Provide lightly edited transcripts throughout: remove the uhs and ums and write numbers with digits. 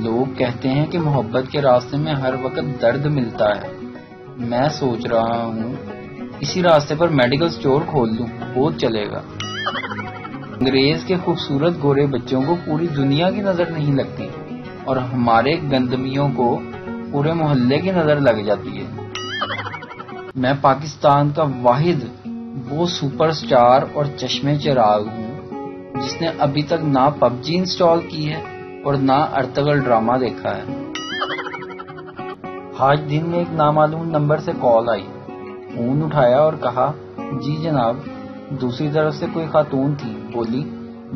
لوگ کہتے ہیں کہ محبت کے راستے میں ہر وقت درد ملتا ہے. میں سوچ رہا ہوں اسی راستے پر میڈیکل سٹور کھول دوں, بہت چلے گا. انگریز کے خوبصورت گورے بچوں کو پوری دنیا کی نظر نہیں لگتی اور ہمارے گندمیوں کو پورے محلے کی نظر لگ جاتی ہے. میں پاکستان کا واحد وہ سپر سٹار اور چشمے چراغ ہوں جس نے ابھی تک نہ پب جی انسٹال کی ہے اور نہ ارطغرل ڈرامہ دیکھا ہے. آج دن میں ایک نامعلوم نمبر سے کال آئی. فون اٹھایا اور کہا جی جناب. دوسری طرف سے کوئی خاتون تھی. بولی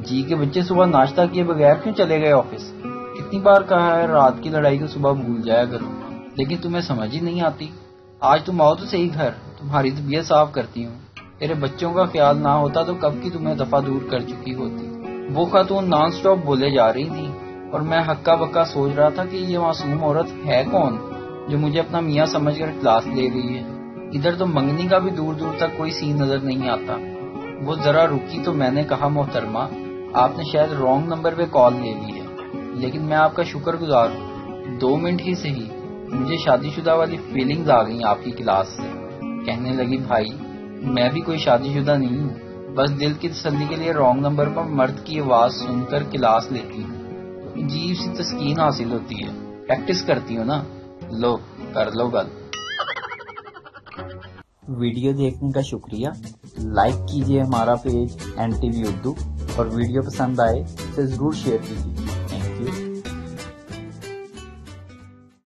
جی کے بچے صبح ناشتہ کیے بغیر کیوں چلے گئے آفس؟ کتنی بار کہا ہے رات کی لڑائی کو صبح بھول جایا کرو, لیکن تمہیں سمجھ ہی نہیں آتی. آج تم آؤ تو صحیح گھر, تمہاری طبیعت صاف کرتی ہوں. تیرے بچوں کا خیال نہ ہوتا تو کب کی تمہیں دفعہ دور کر چکی ہوتی. وہ خاتون نان سٹاپ بولے جا رہی تھی اور میں ہکا بکا سوچ رہا تھا کہ یہ معصوم عورت ہے کون جو مجھے اپنا میاں سمجھ کر کلاس لے رہی ہے. ادھر تو منگنی کا بھی دور دور تک کوئی سین نظر نہیں آتا. وہ ذرا رکی تو میں نے کہا محترمہ آپ نے شاید رانگ نمبر پہ کال لے لی ہے, لیکن میں آپ کا شکر گزار ہوں. 2 منٹ ہی صحیح, مجھے شادی شدہ والی فیلنگز آ گئیں آپ کی کلاس سے. کہنے لگی بھائی میں بھی کوئی شادی شدہ نہیں ہوں, بس دل کی تسلی کے لیے رانگ نمبر پر مرد کی آواز سن کر کلاس لیتی ہوں. عجیب سی تسکین حاصل ہوتی ہے. پریکٹس کرتی ہوں نا. لو کر لو گل. ویڈیو دیکھنے کا شکریہ. لائک کیجیے ہمارا پیج NTV اردو اور ویڈیو پسند آئے تو ضرور شیئر کیجیے.